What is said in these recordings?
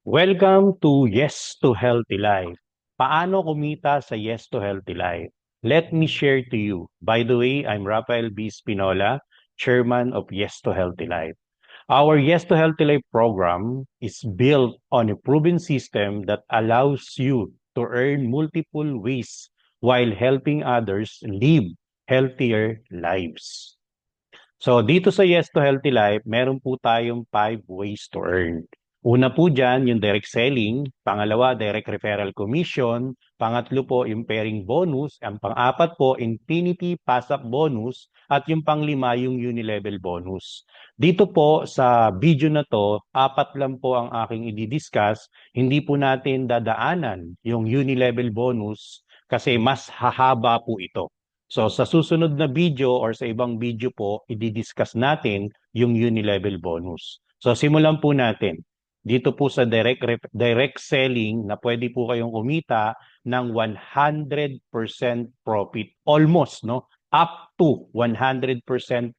Welcome to Yes to Healthy Life. Paano kumita sa Yes to Healthy Life? Let me share to you. By the way, I'm Rafael B. Spinola, Chairman of Yes to Healthy Life. Our Yes to Healthy Life program is built on a proven system that allows you to earn multiple ways while helping others live healthier lives. So dito sa Yes to Healthy Life, meron po tayong 5 ways to earn. Una po dyan, yung direct selling. Pangalawa, direct referral commission. Pangatlo po, yung pairing bonus. Ang pang-apat po, infinity pass-up bonus. At yung panglima, yung unilevel bonus. Dito po sa video na to, 4 lang po ang aking i-discuss. Hindi po natin dadaanan yung unilevel bonus kasi mas hahaba po ito. So sa susunod na video or sa ibang video po, i-discuss natin yung unilevel bonus. So simulan po natin. Dito po sa direct selling na pwede po kayong kumita ng 100% profit. Almost, no? Up to 100%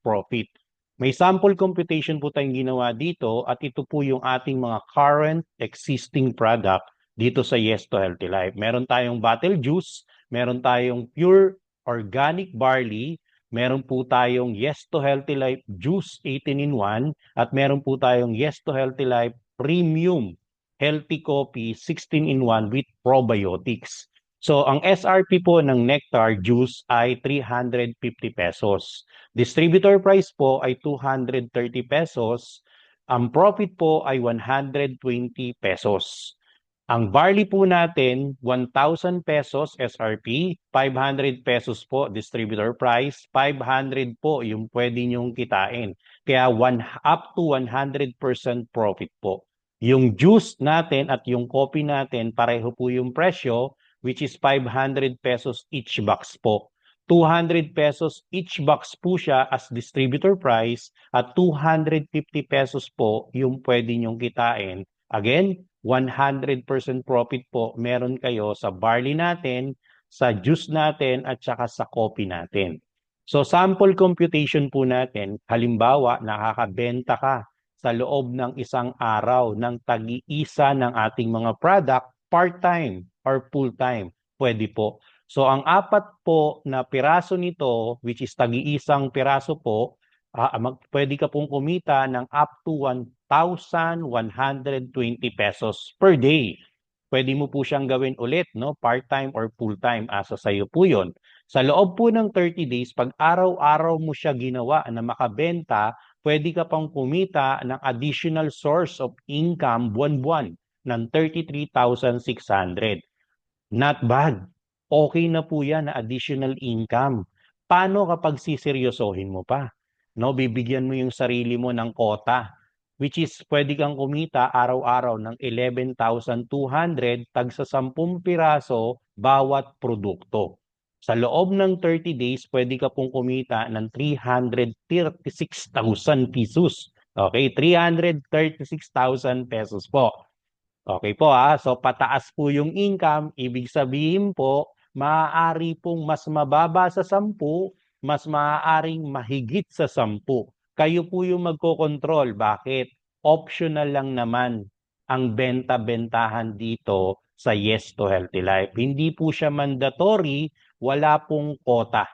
profit. May sample computation po tayong ginawa dito at ito po yung ating mga current existing product dito sa Yes to Healthy Life. Meron tayong bottle juice, meron tayong pure organic barley, meron po tayong Yes to Healthy Life Juice 18 in 1 at meron po tayong Yes to Healthy Life Premium Healthy Coffee 16 in 1 with probiotics. So ang SRP po ng Nectar Juice ay 350 pesos. Distributor price po ay 230 pesos. Ang profit po ay 120 pesos. Ang barley po natin, 1,000 pesos SRP, 500 pesos po distributor price, 500 po yung pwede nyong kitain. Kaya up to 100% profit po. Yung juice natin at yung coffee natin, pareho po yung presyo, which is 500 pesos each box po. 200 pesos each box po siya as distributor price at 250 pesos po yung pwede nyong kitain. Again, 100% profit po meron kayo sa barley natin, sa juice natin, at saka sa coffee natin. So sample computation po natin, halimbawa nakakabenta ka sa loob ng isang araw ng tag-iisa ng ating mga product, part-time or full-time, pwede po. So ang 4 po na piraso nito, which is tag-iisang piraso po, pwede ka pong kumita ng up to 1,120 pesos per day. Pwede mo po siyang gawin ulit, no? Part-time or full-time, asa sa'yo po yun. Sa loob po ng 30 days, pag araw-araw mo siya ginawa na makabenta, pwede ka pang kumita ng additional source of income buwan-buwan ng 33,600. Not bad. Okay na po yan na additional income. Paano kapag siseryosohin mo pa? No, bibigyan mo yung sarili mo ng quota, which is pwede kang kumita araw-araw ng 11,200 tag sa 10 piraso bawat produkto. Sa loob ng 30 days, pwede ka pong kumita ng 336,000 pesos. Okay, 336,000 pesos po. Okay po so pataas po yung income, ibig sabihin po, maaari pong mas mababa sa 10, mas maaaring mahigit sa 10. Kayo po yung magkokontrol. Bakit? Optional lang naman ang benta-bentahan dito sa Yes to Healthy Life. Hindi po siya mandatory, wala pong quota.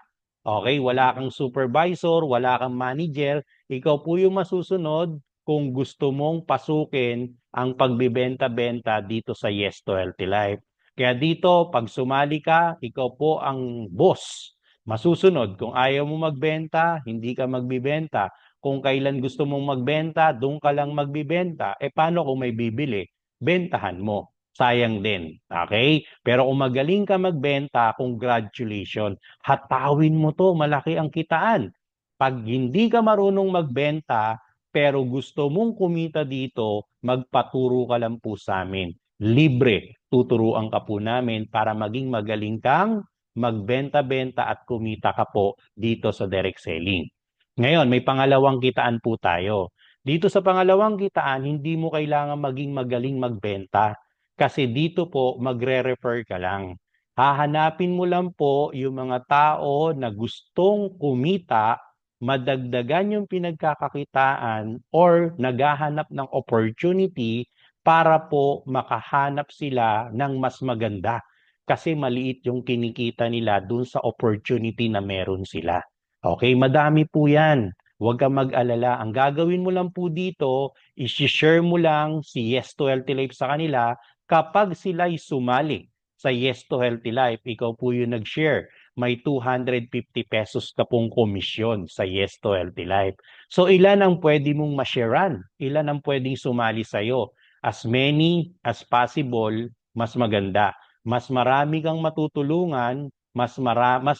Okay, wala kang supervisor, wala kang manager, ikaw po yung masusunod kung gusto mong pasukin ang pagbibenta-benta dito sa Yes to Healthy Life. Kaya dito, pag sumali ka, ikaw po ang boss. Masusunod. Kung ayaw mo magbenta, hindi ka magbibenta. Kung kailan gusto mong magbenta, doon ka lang magbibenta. Paano kung may bibili? Bentahan mo. Sayang din. Okay? Pero kung magaling ka magbenta, congratulations. Hatawin mo to, malaki ang kitaan. Pag hindi ka marunong magbenta, pero gusto mong kumita dito, magpaturo ka lang po sa amin. Libre, tuturuan ka po namin para maging magaling kang magbenta-benta at kumita ka po dito sa direct selling. Ngayon, may pangalawang kitaan po tayo. Dito sa pangalawang kitaan, hindi mo kailangan maging magaling magbenta kasi dito po magre-refer ka lang. Hahanapin mo lang po yung mga tao na gustong kumita, madagdagan yung pinagkakakitaan or naghahanap ng opportunity para po makahanap sila ng mas maganda. Kasi maliit yung kinikita nila dun sa opportunity na meron sila. Okay, madami po yan. Huwag kang mag-alala. Ang gagawin mo lang po dito, i-share mo lang si Yes to Healthy Life sa kanila kapag sila'y sumali sa Yes to Healthy Life. Ikaw po yung nag-share. May 250 pesos ka pong komisyon sa Yes to Healthy Life. So ilan ang pwede mong ma-sharean? Ilan ang pwedeng sumali sa'yo? As many as possible, mas maganda. Mas marami kang matutulungan, mas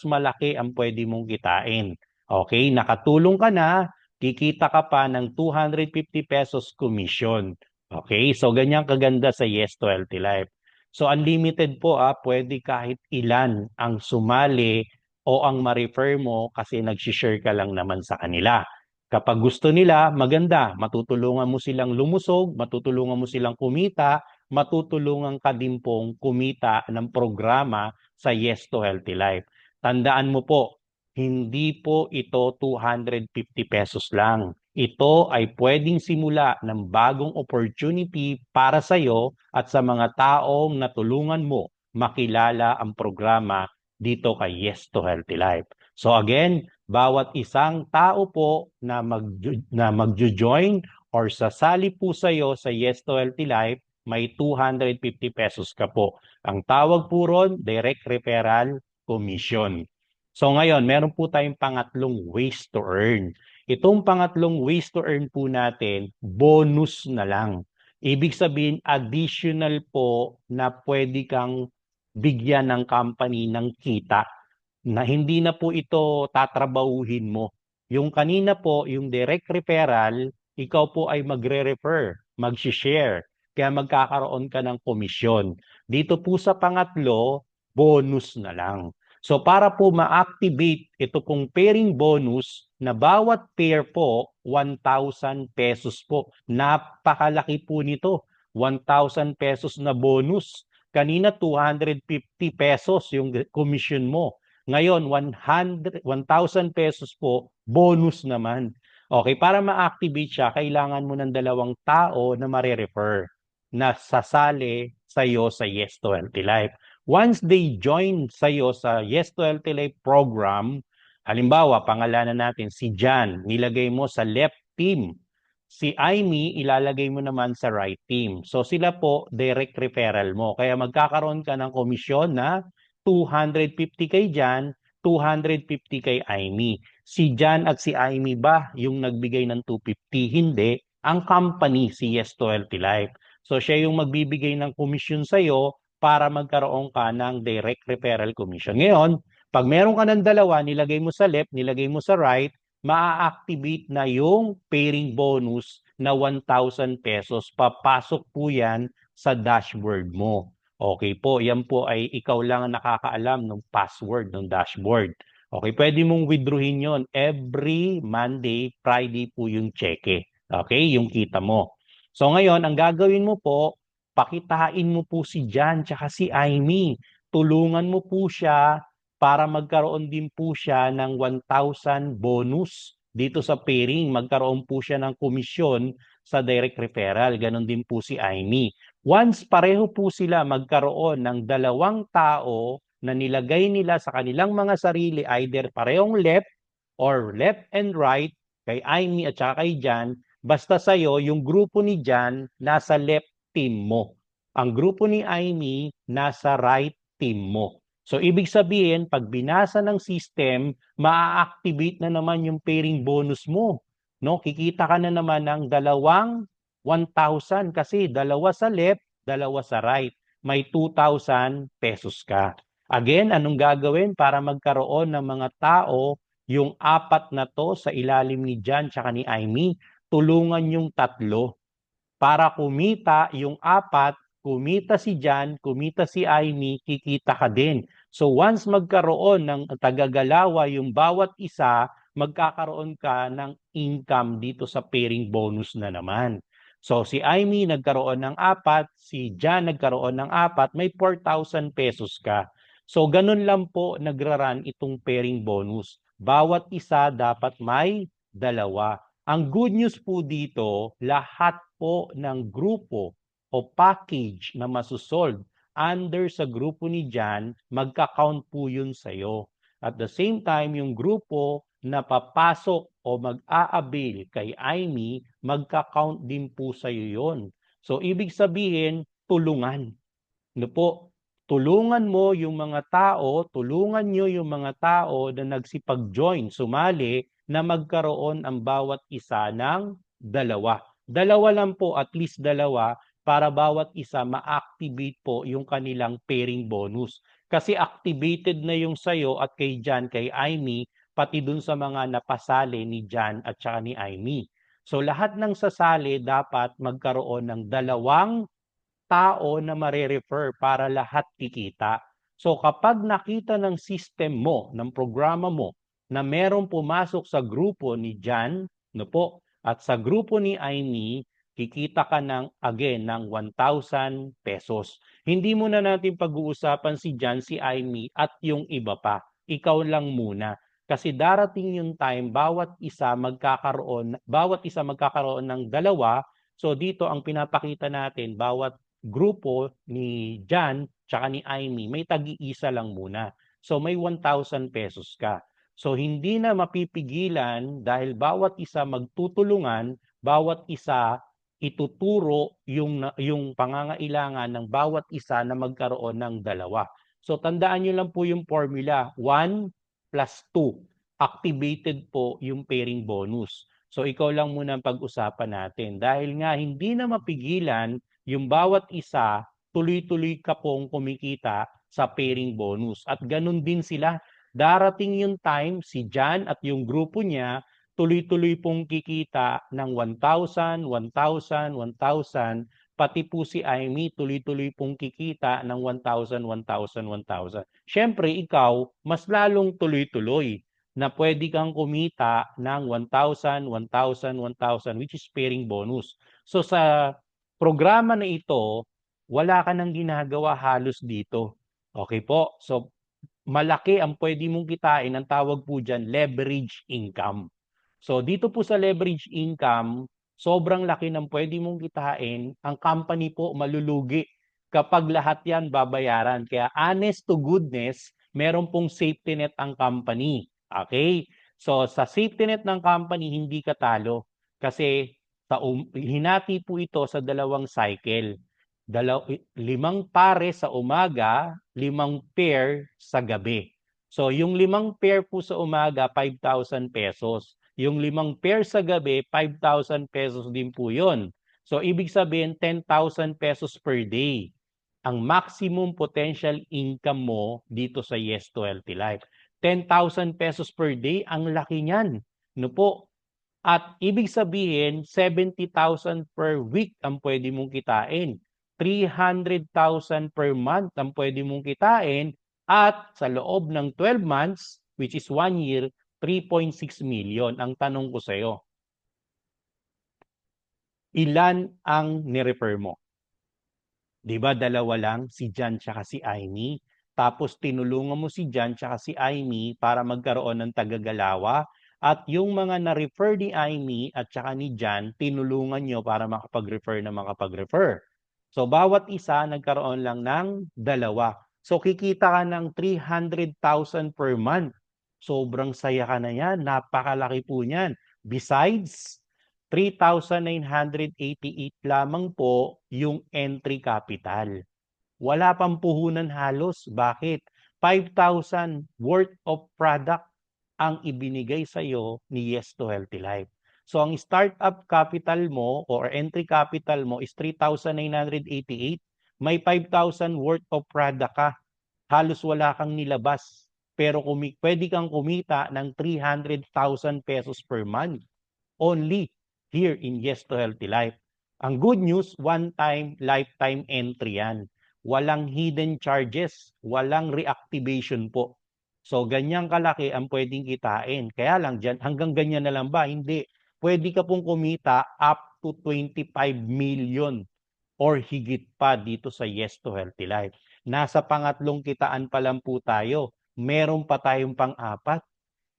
malaki ang pwede mong kitain. Okay, nakatulong ka na, kikita ka pa ng 250 pesos commission. Okay, so ganyan kaganda sa Yes to Healthy Life. So unlimited po pwede kahit ilan ang sumali o ang ma-refer mo kasi nag-share ka lang naman sa kanila. Kapag gusto nila, maganda, matutulungan mo silang lumusog, matutulungan mo silang kumita, matutulungan ka din pong kumita ng programa sa Yes to Healthy Life. Tandaan mo po, hindi po ito 250 pesos lang. Ito ay pwedeng simula ng bagong opportunity para sa iyo at sa mga taong natulungan mo makilala ang programa dito kay Yes to Healthy Life. So again, bawat isang tao po na magjo-join or sasali po sa iyo sa Yes to Healthy Life, may 250 pesos ka po. Ang tawag po ron, direct referral commission. So ngayon, meron po tayong pangatlong ways to earn. Itong pangatlong ways to earn po natin, bonus na lang. Ibig sabihin, additional po na pwede kang bigyan ng company ng kita na hindi na po ito tatrabahuhin mo. Yung kanina po, yung direct referral, ikaw po ay magre-refer, mag-share, kaya magkakaroon ka ng komisyon. Dito po sa pangatlo, bonus na lang. So para po ma-activate ito pong pairing bonus na bawat pair po, 1,000 pesos po. Napakalaki po nito. 1,000 pesos na bonus. Kanina 250 pesos yung commission mo. Ngayon, 1,000 pesos po, bonus naman. Okay, para ma-activate siya, kailangan mo ng dalawang tao na mare-refer na sasali sa'yo sa Yes to Healthy Life. Once they join sa'yo sa Yes to Healthy Life program, halimbawa, pangalanan natin si Jan, nilagay mo sa left team. Si Aimee, ilalagay mo naman sa right team. So sila po, direct referral mo. Kaya magkakaroon ka ng komisyon na 250 kay Jan, 250 kay Aimee. Si Jan at si Aimee ba yung nagbigay ng 250? Hindi. Ang company, si Yes to Healthy Life. So siya yung magbibigay ng komisyon sa'yo para magkaroon ka ng direct referral commission. Ngayon, pag meron ka ng dalawa, nilagay mo sa left, nilagay mo sa right, maa-activate na yung pairing bonus na 1,000 pesos. Papasok po yan sa dashboard mo. Okay po, yan po ay ikaw lang ang nakakaalam ng password ng dashboard. Okay, pwede mong withdrawin yon every Monday, Friday po yung cheque. Okay, yung kita mo. So ngayon, ang gagawin mo po, pakitain mo po si Jan tsaka si Aimee. Tulungan mo po siya para magkaroon din po siya ng 1,000 bonus dito sa pairing. Magkaroon po siya ng komisyon sa direct referral. Ganon din po si Aimee. Once pareho po sila magkaroon ng dalawang tao na nilagay nila sa kanilang mga sarili, either parehong left or left and right, kay Aimee at saka kay Jan, basta sa'yo, yung grupo ni Jan nasa left team mo. Ang grupo ni Aimee nasa right team mo. So, ibig sabihin, pag binasa ng system, maa-activate na naman yung pairing bonus mo. No? Kikita ka na naman ng dalawang 1,000 kasi dalawa sa left, dalawa sa right. May 2,000 pesos ka. Again, anong gagawin para magkaroon ng mga tao, yung apat na to sa ilalim ni Jan tsaka ni Aimee, tulungan yung tatlo. Para kumita yung apat, kumita si Jan, kumita si Aimee, kikita ka din. So once magkaroon ng tagagalawa yung bawat isa, magkakaroon ka ng income dito sa pairing bonus na naman. So si Aimee nagkaroon ng apat, si Jan nagkaroon ng apat, may 4,000 pesos ka. So ganun lang po nagraran itong pairing bonus. Bawat isa dapat may dalawa. Ang good news po dito, lahat po ng grupo o package na masusold under sa grupo ni Jan, magka-count po yun sa'yo. At the same time, yung grupo na papasok o mag-a-avail kay Aimee, magka-count din po sa'yo yun. So, ibig sabihin, tulungan. No po, tulungan mo yung mga tao, tulungan nyo yung mga tao na nagsipag-join, sumali, na magkaroon ang bawat isa ng dalawa. Dalawa lang po, at least dalawa, para bawat isa ma-activate po yung kanilang pairing bonus. Kasi activated na yung sayo at kay Jan, kay Aimee, pati dun sa mga napasali ni Jan at saka ni Aimee. So lahat ng sasali dapat magkaroon ng dalawang tao na mare-refer para lahat kikita. So kapag nakita ng system mo, ng programa mo, na merong pumasok sa grupo ni Jan, no po, at sa grupo ni Aimee, kikita ka again ng 1,000 pesos. Hindi muna natin pag-uusapan si Jan, si Aimee at yung iba pa. Ikaw lang muna. Kasi darating yung time, bawat isa magkakaroon ng dalawa. So dito ang pinapakita natin, bawat grupo ni Jan tsaka ni Aimee, may tag-iisa lang muna. So may 1,000 pesos ka. So hindi na mapipigilan dahil bawat isa magtutulungan, bawat isa ituturo yung pangangailangan ng bawat isa na magkaroon ng dalawa. So tandaan nyo lang po yung formula, 1 plus 2. Activated po yung pairing bonus. So ikaw lang muna ang pag-usapan natin. Dahil nga hindi na mapigilan yung bawat isa, tuloy-tuloy ka pong kumikita sa pairing bonus. At ganun din sila. Darating yung time, si Jan at yung grupo niya, tuloy-tuloy pong kikita ng 1,000, 1,000, 1,000. Pati po si Aimee, tuloy-tuloy pong kikita ng 1,000, 1,000, 1,000. Siyempre, ikaw, mas lalong tuloy-tuloy na pwede kang kumita ng 1,000, 1,000, 1,000, which is pairing bonus. So sa programa na ito, wala ka nang ginagawa halos dito. Okay po? So, malaki ang pwede mong kitain. Ang tawag po dyan, leverage income. So, dito po sa leverage income, sobrang laki ng pwede mong kitain. Ang company po malulugi kapag lahat yan babayaran. Kaya honest to goodness, meron pong safety net ang company. Okay? So, sa safety net ng company, hindi ka talo. Kasi hinati po ito sa dalawang cycle. 5 pare sa umaga, 5 pair sa gabi. So yung 5 pair po sa umaga, 5,000 pesos. Yung 5 pair sa gabi, 5,000 pesos din po yun. So ibig sabihin, 10,000 pesos per day. Ang maximum potential income mo dito sa Yes to Healthy Life. 10,000 pesos per day, ang laki niyan. No po? At ibig sabihin, 70,000 per week ang pwede mong kitain. 300,000 per month ang pwede mong kitain. At sa loob ng 12 months, which is 1 year, 3.6 million. Ang tanong ko sa iyo, ilan ang nirefer mo? Di ba dalawa lang, si Jan tsaka si Aimee? Tapos tinulungan mo si Jan tsaka si Aimee para magkaroon ng tagagalawa. At yung mga na-refer ni Aimee at saka ni Jan, tinulungan nyo para makapag-refer na makapag-refer. So bawat isa nagkaroon lang ng dalawa. So kikita ka ng 300,000 per month. Sobrang saya ka na yan. Napakalaki po niyan. Besides, 3,988 lamang po yung entry capital. Wala pang puhunan halos. Bakit? 5,000 worth of product ang ibinigay sa iyo ni Yes to Healthy Life. So ang startup capital mo or entry capital mo is 3,988. May 5,000 worth of product ka. Halos wala kang nilabas. Pero pwede kang kumita ng 300,000 pesos per month. Only here in Yes to Healthy Life. Ang good news, one-time, lifetime entry yan. Walang hidden charges, walang reactivation po. So, ganyan kalaki ang pwedeng kitain. Kaya lang, dyan, hanggang ganyan na lang ba? Hindi. Pwede ka pong kumita up to 25 million or higit pa dito sa Yes to Healthy Life. Nasa pangatlong kitaan pa lang po tayo. Meron pa tayong pang-apat.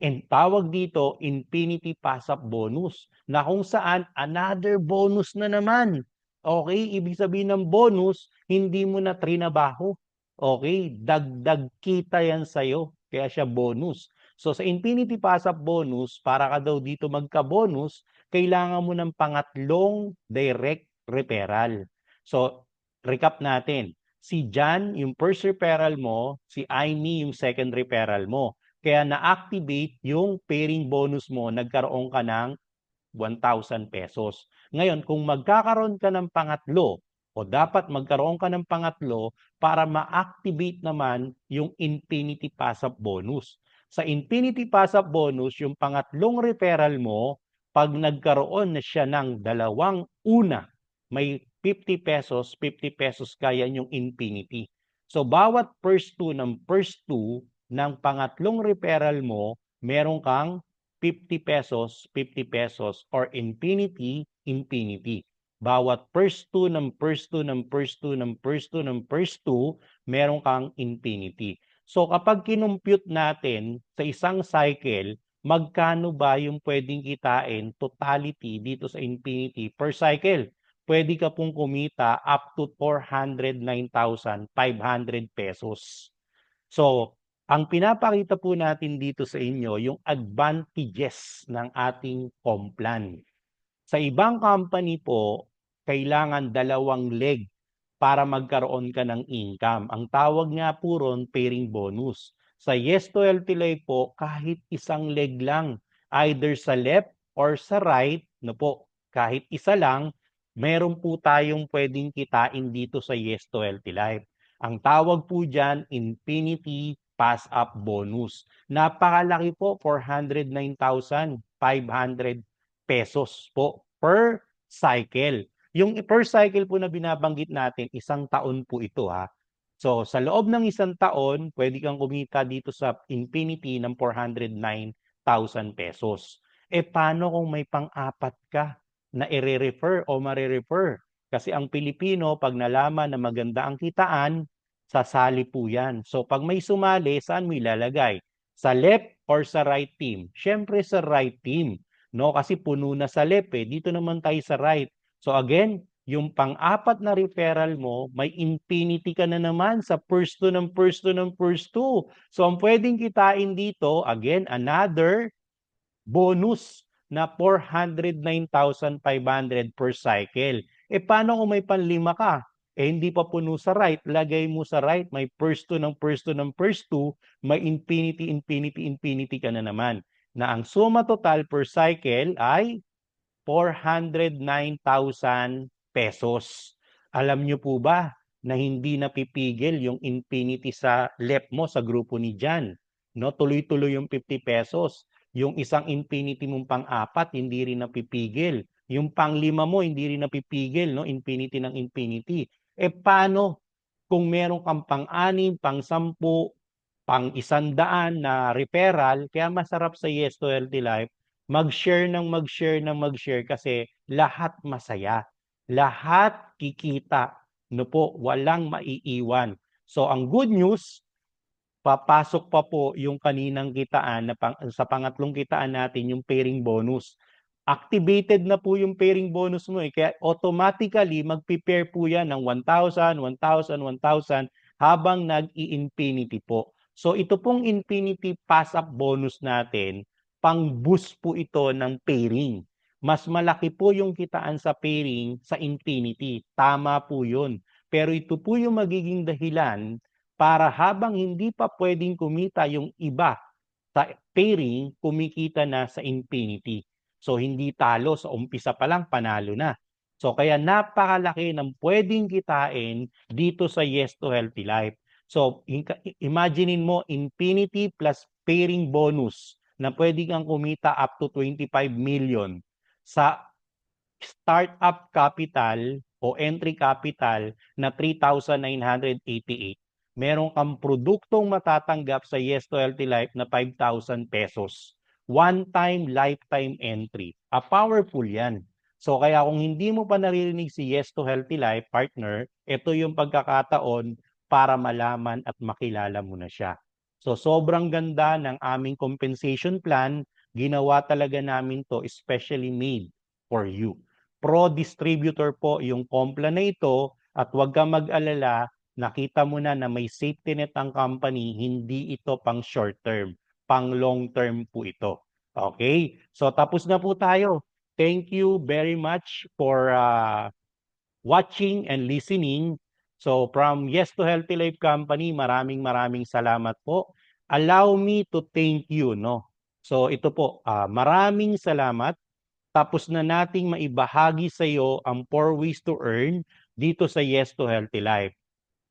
And tawag dito, Infinity Pass-Up Bonus, na kung saan another bonus na naman. Okay, ibig sabihin ng bonus, hindi mo na trinabaho. Okay, dagdag kita yan sa'yo. Kaya siya bonus. So sa Infinity Pass-Up bonus, para ka daw dito magka-bonus, kailangan mo ng pangatlong direct referral. So, recap natin. Si John, yung first referral mo, si Aimee, yung second referral mo. Kaya na-activate yung pairing bonus mo, nagkaroon ka ng 1,000 pesos. Ngayon, kung magkakaroon ka ng pangatlo o dapat magkaroon ka ng pangatlo para ma-activate naman yung Infinity Pass-Up bonus. Sa Infinity Pass-Up bonus, yung pangatlong referral mo, pag nagkaroon na siya ng dalawang una, may 50 pesos, 50 pesos kaya yung Infinity. So, bawat first two ng pangatlong referral mo, meron kang 50 pesos, 50 pesos, or infinity, infinity. Bawat first two ng first two ng first two ng first two ng first two, meron kang infinity. So kapag kinumpute natin sa isang cycle, magkano ba yung pwedeng kitain totality dito sa infinity per cycle? Pwede ka pong kumita up to 409,500 pesos. So, ang pinapakita po natin dito sa inyo, yung advantages ng ating Complan. Sa ibang company po, kailangan dalawang leg para magkaroon ka ng income. Ang tawag nga po ron, pairing bonus. Sa Yes to Healthy Life po, kahit isang leg lang, either sa left or sa right, no po, kahit isa lang, meron po tayong pwedeng kitain dito sa Yes to Healthy Life. Ang tawag po dyan, Infinity Pass-Up Bonus. Napakalaki po, 409,500 pesos po per cycle. Yung per cycle po na binabanggit natin, isang taon po ito ha. So sa loob ng isang taon, pwede kang kumita dito sa Infinity ng 409,000 pesos. E paano kung may pang-apat ka na i-refer o mare-refer? Kasi ang Pilipino, pag nalaman na maganda ang kitaan, sasali po yan. So pag may sumali, saan mo ilalagay? Sa left or sa right team? Siyempre sa right team. No, kasi puno na sa left eh. Dito naman tayo sa right. So again, yung pang-apat na referral mo, may infinity ka na naman sa first two ng first two ng first two. So ang pwedeng kitain dito, again, another bonus na 409,500 per cycle. E paano kung may panlima ka? Eh hindi pa puno sa right, lagay mo sa right, may first two ng first two ng first two, may infinity, infinity, infinity ka na naman. Na ang suma total per cycle ay 409,000 pesos. Alam nyo po ba na hindi napipigil yung infinity sa left mo sa grupo ni Jan? No, tuloy-tuloy yung 50 pesos. Yung isang infinity mong pang-apat, hindi rin napipigil. Yung pang-lima mo, hindi rin napipigil, no? Infinity ng infinity. Eh paano kung meron kang pang-anim, pang-sampu, pang-100 na referral, kaya masarap sa Yes to Healthy Life, mag-share ng mag-share ng mag-share kasi lahat masaya. Lahat kikita. No po, walang maiiwan. So ang good news, papasok pa po yung kaninang kitaan na sa pangatlong kitaan natin yung pairing bonus. Activated na po yung pairing bonus mo eh. Kaya automatically magpe-pair po yan ng 1,000, 1,000, 1,000 habang nag-i-infinity po. So ito pong infinity pass-up bonus natin, pang-boost po ito ng pairing. Mas malaki po yung kitaan sa pairing sa infinity. Tama po yun. Pero ito po yung magiging dahilan para habang hindi pa pwedeng kumita yung iba sa pairing, kumikita na sa infinity. So hindi talo, sa umpisa pa lang panalo na. So kaya napakalaki ng pwedeng kitain dito sa Yes to Healthy Life. So imaginein mo infinity plus pairing bonus na pwede kang kumita up to 25 million sa startup capital o entry capital na 3,988. Meron kang produktong matatanggap sa Yes to Healthy Life na 5,000 pesos. One-time, lifetime entry. Powerful yan. So kaya kung hindi mo pa naririnig si Yes to Healthy Life, partner, ito yung pagkakataon para malaman at makilala mo na siya. So sobrang ganda ng aming compensation plan. Ginawa talaga namin to especially made for you. Pro distributor po yung Complan na ito at huwag kang mag-alala, nakita mo na may safety net ang company, hindi ito pang short term, pang long term po ito. Okay? So tapos na po tayo. Thank you very much for watching and listening. So from Yes to Healthy Life Company, maraming salamat po. Allow me to thank you, no? So ito po, maraming salamat. Tapos na nating maibahagi sa iyo ang 4 ways to earn dito sa Yes to Healthy Life.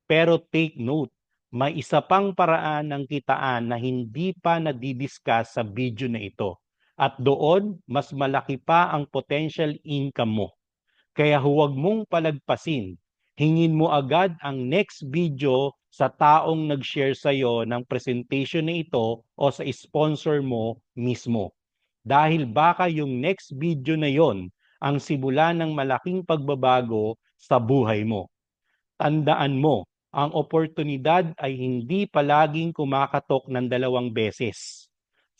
Pero take note, may isa pang paraan ng kitaan na hindi pa nadidiscuss sa video na ito. At doon, mas malaki pa ang potential income mo. Kaya huwag mong palagpasin. Hingin mo agad ang next video sa taong nag-share sa iyo ng presentation na ito o sa sponsor mo mismo. Dahil baka yung next video na yon ang simulan ng malaking pagbabago sa buhay mo. Tandaan mo, ang oportunidad ay hindi palaging kumakatok ng 2 beses.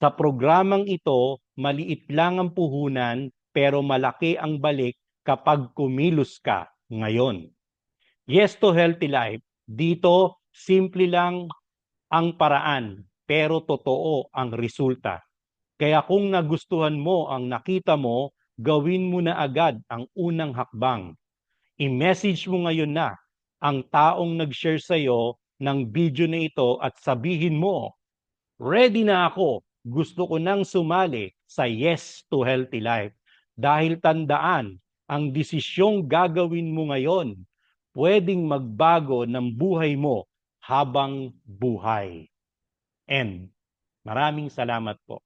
Sa programang ito, maliit lang ang puhunan pero malaki ang balik kapag kumilos ka ngayon. Yes to Healthy Life, dito simple lang ang paraan pero totoo ang resulta. Kaya kung nagustuhan mo ang nakita mo, gawin mo na agad ang unang hakbang. I-message mo ngayon na ang taong nag-share sa iyo ng video na ito at sabihin mo, ready na ako, gusto ko nang sumali sa Yes to Healthy Life. Dahil tandaan, ang desisyong gagawin mo ngayon, pwedeng magbago ng buhay mo habang buhay. And maraming salamat po.